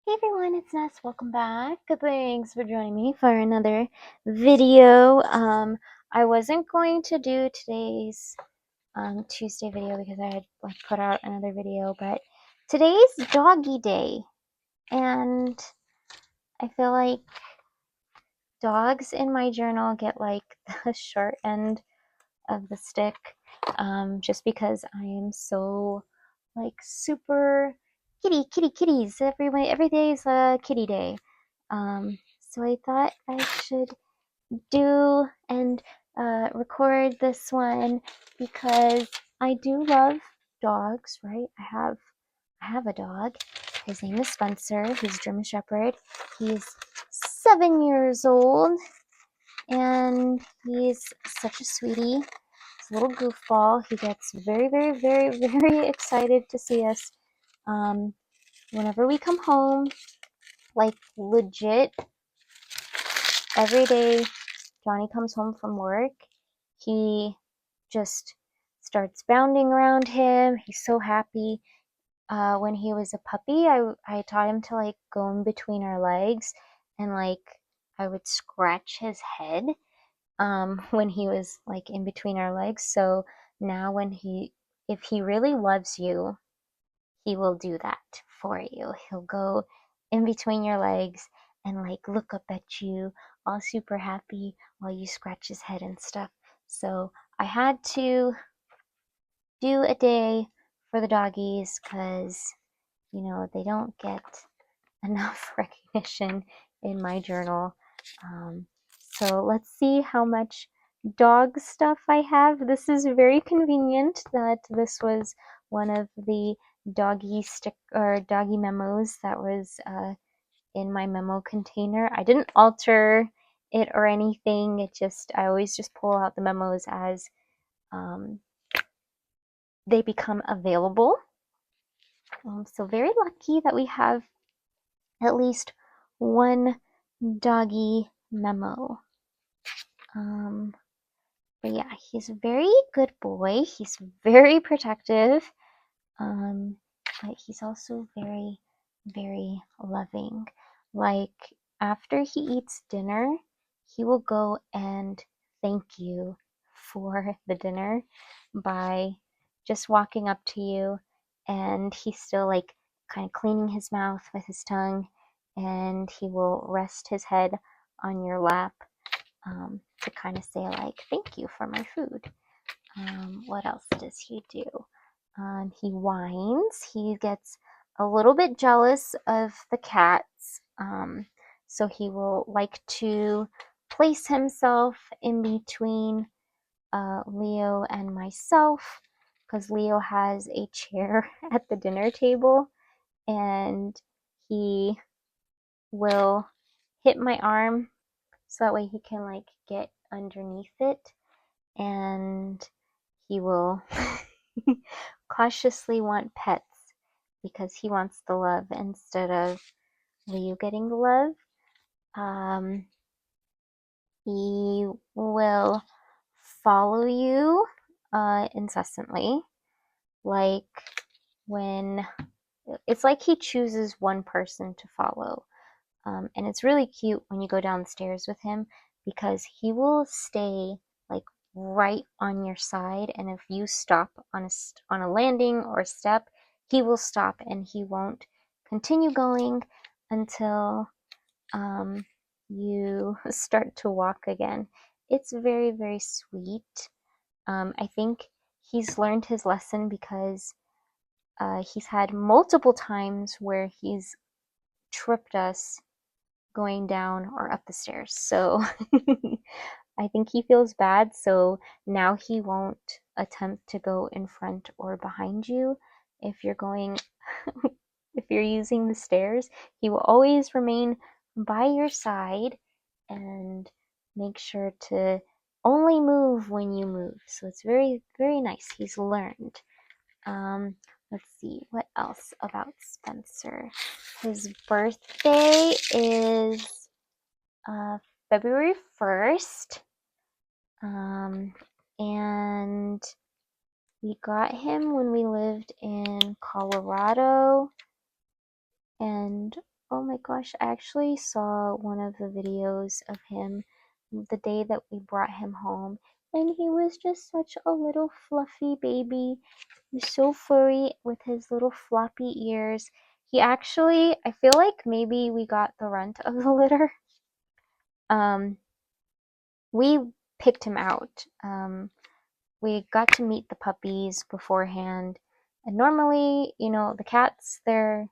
Hey everyone, it's Ness. Welcome back. Thanks for joining me for another video. I wasn't going to do today's Tuesday video because I had put out another video, but today's doggy day, and I feel like dogs in my journal get like the short end of the stick, just because I am so super kitties. Every day is a kitty day. So I thought I should do and record this one because I do love dogs, right? I have a dog. His name is Spencer. He's a German Shepherd. He's 7 years old, and he's such a sweetie. He's a little goofball. He gets very excited to see us. Whenever we come home, like legit, every day Johnny comes home from work, he just starts bounding around him. He's so happy. When he was a puppy, I taught him to go in between our legs, and I would scratch his head when he was in between our legs. So now if he really loves you, he will do that for you. He'll go in between your legs and look up at you all super happy while you scratch his head and stuff. So I had to do a day for the doggies because they don't get enough recognition in my journal. So let's see how much dog stuff I have. This is very convenient that this was one of the doggy memos that was in my memo container. I didn't alter it or anything. I always just pull out the memos as they become available. So very lucky that we have at least one doggy memo. But yeah, he's a very good boy. He's very protective. But he's also very loving. After he eats dinner, he will go and thank you for the dinner by just walking up to you, and he's still kind of cleaning his mouth with his tongue, and he will rest his head on your lap to kind of say thank you for my food. What else does he do? He whines. He gets a little bit jealous of the cats. So he will like to place himself in between Leo and myself, because Leo has a chair at the dinner table, and he will hit my arm so that way he can get underneath it, and he will cautiously want pets because he wants the love instead of Leo getting the love. He will follow you incessantly. When it's he chooses one person to follow. And it's really cute when you go downstairs with him because he will stay right on your side, and if you stop on a landing or step, he will stop and he won't continue going until you start to walk again. It's very sweet. I think he's learned his lesson because he's had multiple times where he's tripped us going down or up the stairs. So I think he feels bad, so now he won't attempt to go in front or behind you if you're going if you're using the stairs. He will always remain by your side and make sure to only move when you move. So it's very nice. He's learned. Let's see, what else about Spencer? His birthday is February 1st. And we got him when we lived in Colorado, and oh my gosh, I actually saw one of the videos of him the day that we brought him home, and he was just such a little fluffy baby. He was so furry with his little floppy ears. He actually, I feel like maybe we got the runt of the litter. We picked him out. We got to meet the puppies beforehand. And normally, you know, the cats, they're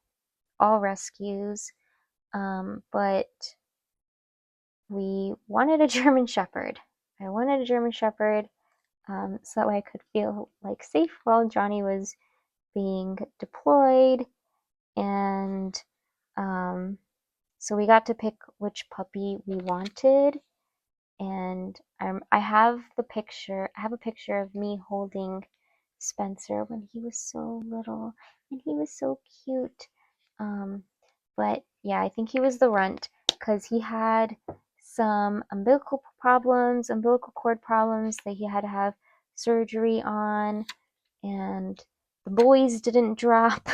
all rescues. But we wanted a German Shepherd. I wanted a German Shepherd so that way I could feel like safe while Johnny was being deployed. And so we got to pick which puppy we wanted. And I have the picture. I have a picture of me holding Spencer when he was so little, and he was so cute. But yeah, I think he was the runt because he had some umbilical cord problems that he had to have surgery on, and the boys didn't drop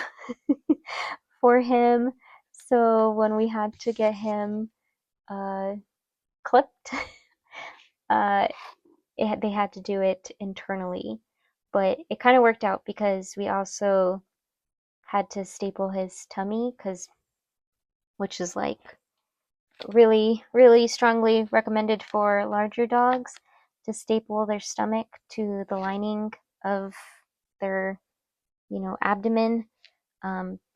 for him. So when we had to get him clipped, uh, they had to do it internally. But it kind of worked out because we also had to staple his tummy, which is like really, really strongly recommended for larger dogs to staple their stomach to the lining of their, abdomen,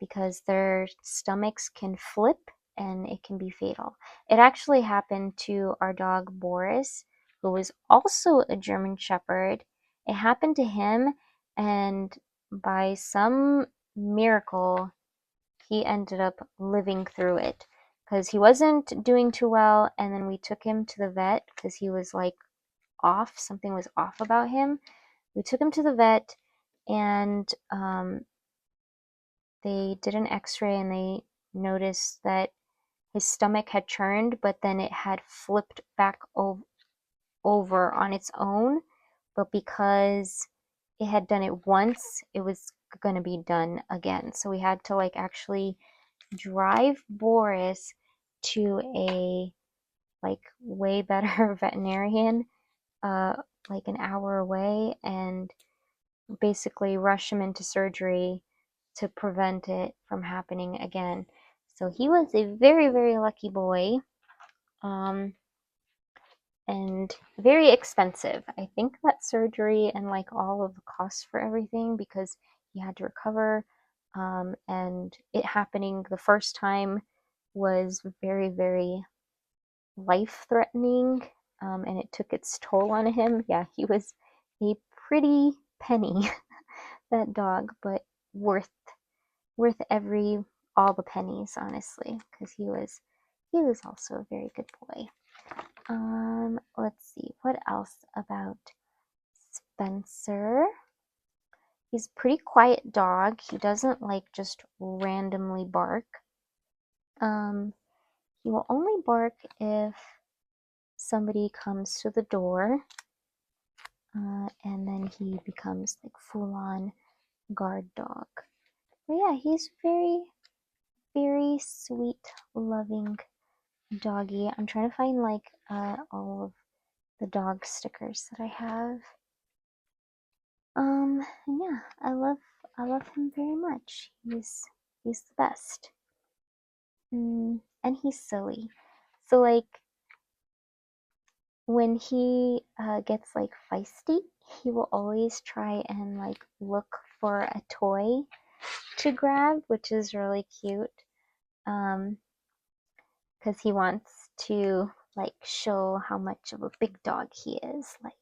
because their stomachs can flip and it can be fatal. It actually happened to our dog Boris, who was also a German Shepherd. It happened to him, and by some miracle, he ended up living through it because he wasn't doing too well. And then we took him to the vet because he was like off, something was off about him. We took him to the vet, and they did an x-ray, and they noticed that his stomach had turned, but then it had flipped back over on its own. But because it had done it once, it was going to be done again. So we had to like actually drive Boris to a like way better veterinarian, like an hour away, and basically rush him into surgery to prevent it from happening again. So he was a very, very lucky boy, and very expensive. I think that surgery and like all of the costs for everything, because he had to recover, and it happening the first time was very, very life-threatening, and it took its toll on him. Yeah, he was a pretty penny, that dog, but worth every all the pennies, honestly, because he was also a very good boy. Let's see, what else about Spencer? He's a pretty quiet dog. He doesn't like just randomly bark. He will only bark if somebody comes to the door, and then he becomes like full-on guard dog. But yeah, he's very, very sweet, loving doggy. I'm trying to find like all of the dog stickers that I have. And yeah, I love him very much. He's the best. And he's silly. So like when he gets like feisty, he will always try and like look for a toy to grab, which is really cute. Because he wants to like show how much of a big dog he is. Like,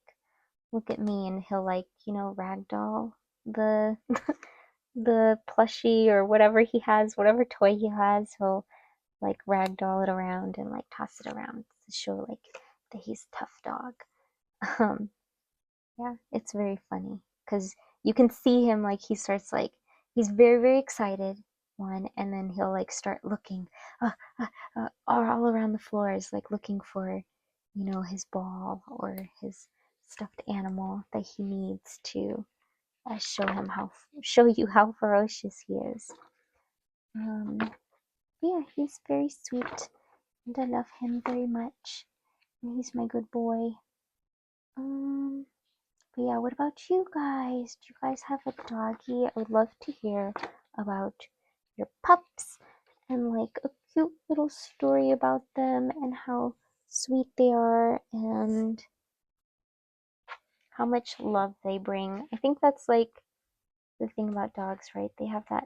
look at me, and he'll like, ragdoll the the plushie or whatever he has, whatever toy he has, he'll like ragdoll it around and like toss it around to show like that he's a tough dog. Um, yeah, it's very funny because you can see him like he starts like he's very, very excited one, and then he'll like start looking all around the floors, like looking for his ball or his stuffed animal that he needs to show you how ferocious he is. yeah, he's very sweet, and I love him very much. And he's my good boy. But yeah, what about you guys? Do you guys have a doggy? I would love to hear about your pups and like a cute little story about them and how sweet they are and how much love they bring. I think that's like the thing about dogs, right? They have that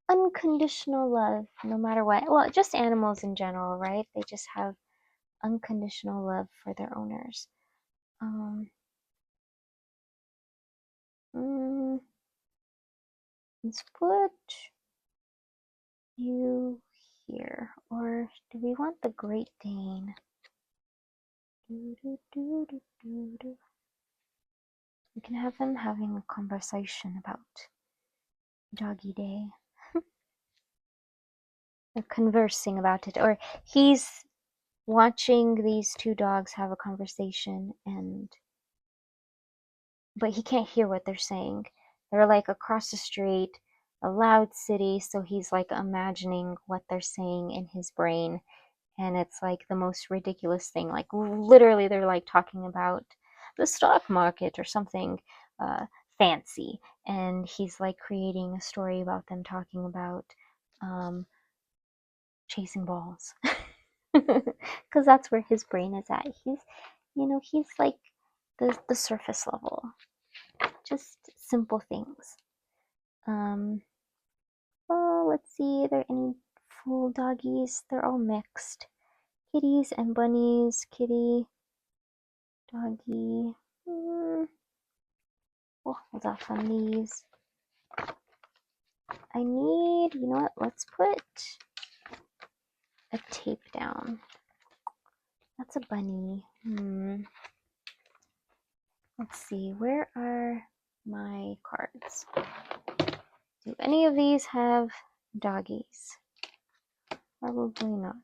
unconditional love no matter what. Well, just animals in general, right? They just have unconditional love for their owners. Let's put you here. Or do we want the Great Dane? We can have them having a conversation about Doggy Day. They're conversing about it. Or he's watching these two dogs have a conversation but he can't hear what they're saying. They're like across the street, a loud city, so he's like imagining what they're saying in his brain, and it's like the most ridiculous thing. Like literally they're like talking about the stock market or something fancy, and he's like creating a story about them talking about chasing balls. Because that's where his brain is at. He's like the surface level, just simple things. Well, let's see, are there any full doggies? They're all mixed. Kitties and bunnies, kitty, doggy. We'll hold off on these. I need, you know what, let's put a tape down. That's a bunny. Let's see, where are my cards? Do any of these have doggies? Probably not.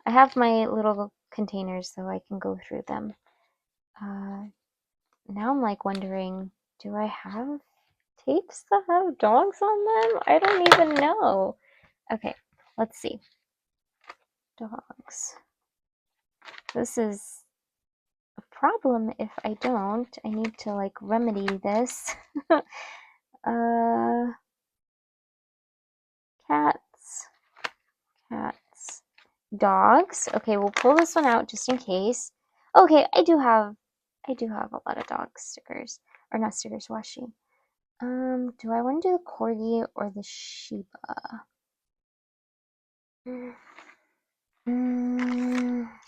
I have my little containers so I can go through them. Now I'm like wondering, do I have tapes that have dogs on them? I don't even know. Okay, let's see. Dogs. This is a problem if I don't. I need to like remedy this. Cats. Cats. Dogs. Okay, we'll pull this one out just in case. Okay, I do have a lot of dog stickers. Or not stickers, washi. Do I want to do the corgi or the Shiba?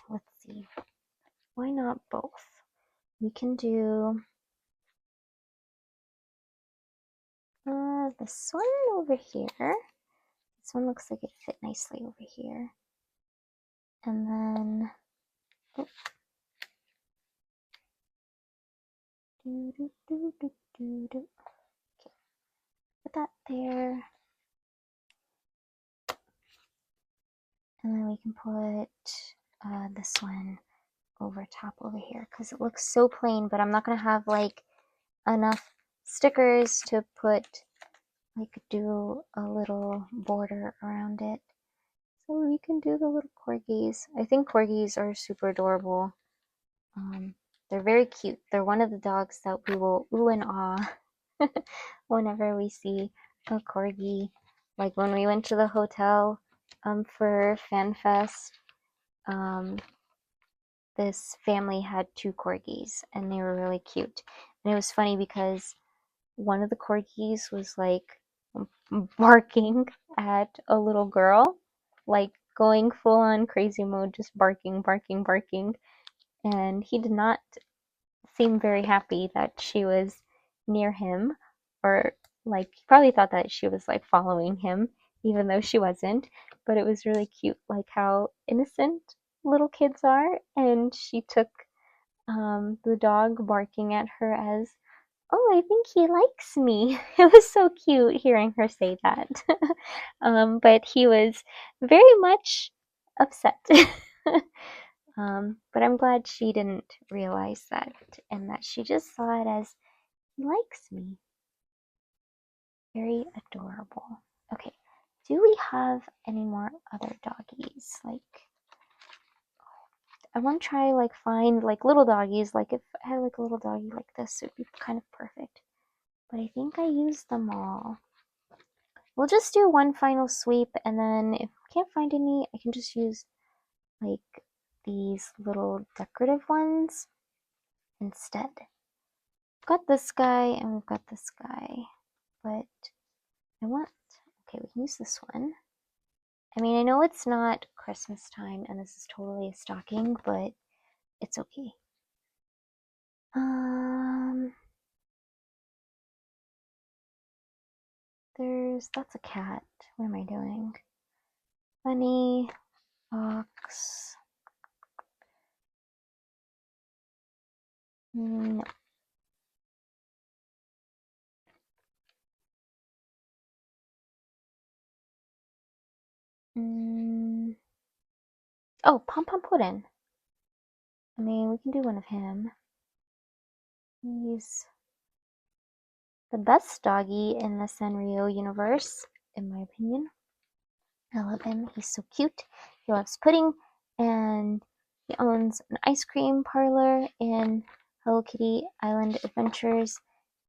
Let's see. Why not both? We can do this one over here. This one looks like it fit nicely over here. And then okay. Put that there. And then we can put this one over top over here because it looks so plain, but I'm not gonna have like enough stickers to put do a little border around it. So we can do the little corgis. I think corgis are super adorable. They're very cute. They're one of the dogs that we will ooh and ah whenever we see a corgi. Like when we went to the hotel for FanFest, this family had two corgis and they were really cute. And it was funny because one of the corgis was like barking at a little girl, like going full on crazy mode, just barking, barking, barking. And he did not seem very happy that she was near him, or like he probably thought that she was like following him, even though she wasn't. But it was really cute, like how innocent little kids are. And she took the dog barking at her as, oh, I think he likes me. It was so cute hearing her say that. But he was very much upset. But I'm glad she didn't realize that and that she just saw it as, he likes me. Very adorable. Okay, do we have any more other doggies? Like, I want to try like find like little doggies. Like if I had like a little doggy like this, it would be kind of perfect. But I think I used them all. We'll just do one final sweep, and then if we can't find any, I can just use like these little decorative ones instead. We've got this guy and we've got this guy, but I want, okay, we can use this one. I mean, I know it's not Christmas time and this is totally a stocking, but it's okay. That's a cat. What am I doing? Bunny, fox. No. Oh, Pom Pom Puddin'. I mean, we can do one of him. He's the best doggy in the Sanrio universe, in my opinion. I love him. He's so cute. He loves pudding, and he owns an ice cream parlor in Hello Kitty Island Adventures,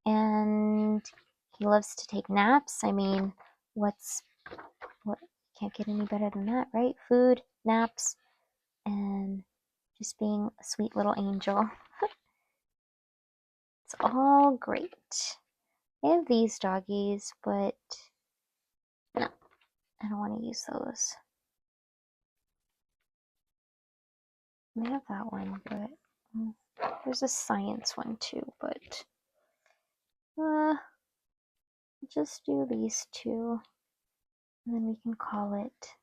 and he loves to take naps. I mean, what can't get any better than that, right? Food, naps, and just being a sweet little angel. It's all great. I have these doggies, but no, I don't want to use those. I have that one, but there's a science one too, but just do these two, and then we can call it.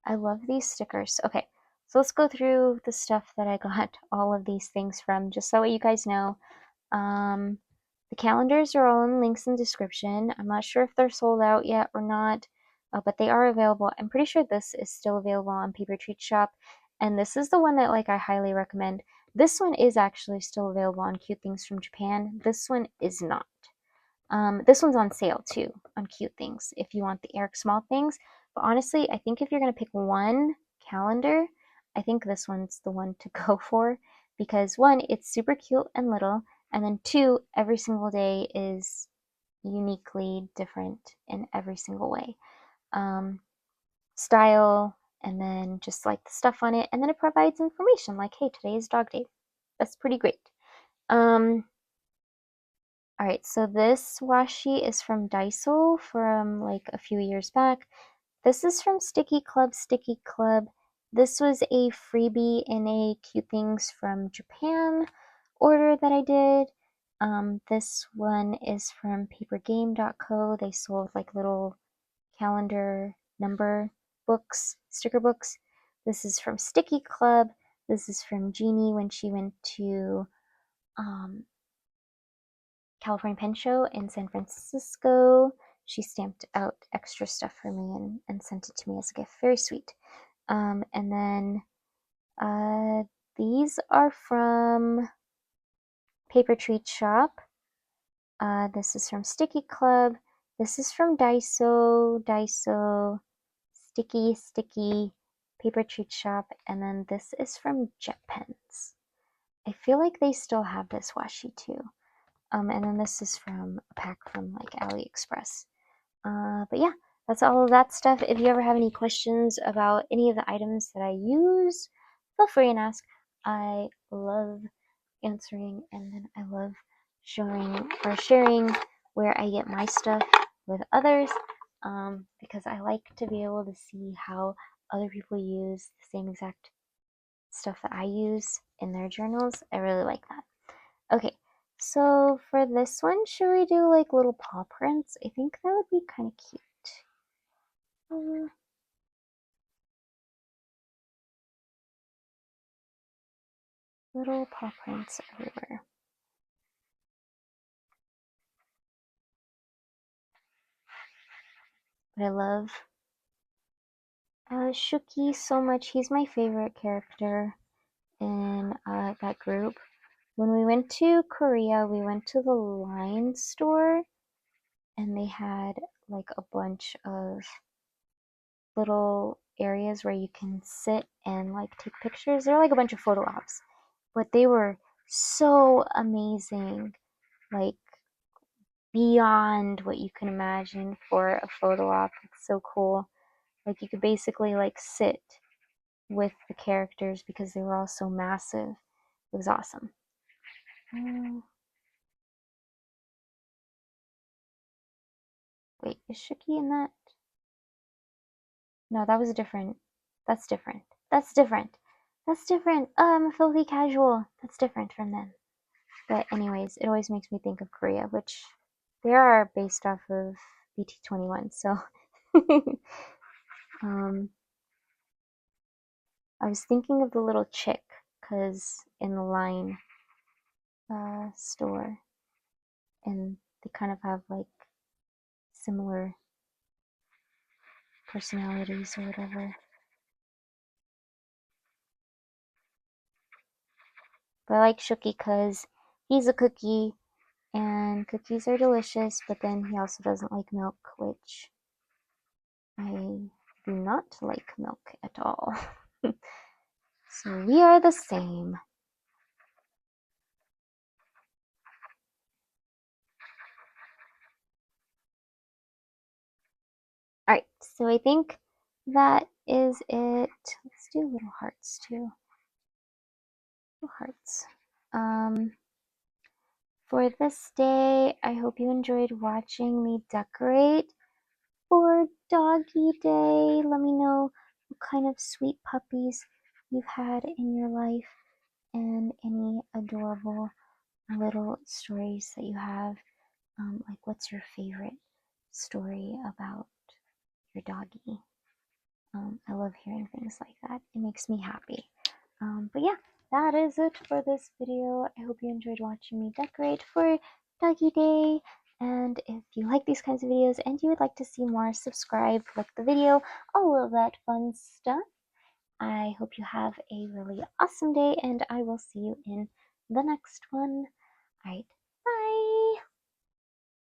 I love these stickers. Okay, so let's go through the stuff that I got all of these things from, just so you guys know. The calendars are all in links in description. I'm not sure if they're sold out yet or not, but they are available. I'm pretty sure this is still available on Paper Treat Shop, and this is the one that like I highly recommend. This one is actually still available on Cute Things from Japan. This one is not. This one's on sale too on Cute Things if you want the Eric Small things. But honestly, I think if you're gonna pick one calendar, I think this one's the one to go for, because one, it's super cute and little, and then two, every single day is uniquely different in every single way. Style, and then just like the stuff on it, and then it provides information like, hey, today is dog day. That's pretty great. Alright, so this washi is from Daiso from like a few years back. This is from stickiiclub. This was a freebie in a Cute Things from Japan order that I did. This one is from papergame.co. They sold like little calendar number books, sticker books. This is from Sticky Club. This is from Jeannie when she went to California Pen Show in San Francisco. She stamped out extra stuff for me and sent it to me as a gift. Very sweet. And then these are from Paper Treat Shop. This is from Sticky Club. This is from Daiso, Sticky, Paper Treat Shop. And then this is from Jet Pens. I feel like they still have this washi too. And then this is from a pack from like AliExpress. But yeah, that's all of that stuff. If you ever have any questions about any of the items that I use, feel free and ask. I love answering, and then I love sharing where I get my stuff with others, because I like to be able to see how other people use the same exact stuff that I use in their journals. I really like that. Okay, so for this one, should we do like little paw prints? I think that would be kind of cute. Little paw prints everywhere. But I love Shuki so much. He's my favorite character in that group. When we went to Korea, we went to the Line store, and they had like a bunch of little areas where you can sit and like take pictures. They're like a bunch of photo ops, but they were so amazing, like beyond what you can imagine for a photo op. It's so cool. Like you could basically like sit with the characters because they were all so massive. It was awesome. Wait, is Shuki in that? No, that was different. That's different. That's different. That's different. Filthy Casual. That's different from them. But anyways, it always makes me think of Korea, which they are based off of BT21. So I was thinking of the little chick because in the line store, and they kind of have like similar personalities or whatever. But I like Shuki because he's a cookie and cookies are delicious, but then he also doesn't like milk, which I do not like milk at all. So we are the same. Alright, so I think that is it. Let's do little hearts too. Little hearts. For this day, I hope you enjoyed watching me decorate for Doggy Day. Let me know what kind of sweet puppies you've had in your life and any adorable little stories that you have. Like, what's your favorite story about your doggy? I love hearing things like that. It makes me happy. But yeah, that is it for this video. I hope you enjoyed watching me decorate for Doggy Day. And if you like these kinds of videos and you would like to see more, subscribe, like the video, all of that fun stuff. I hope you have a really awesome day, and I will see you in the next one. All right,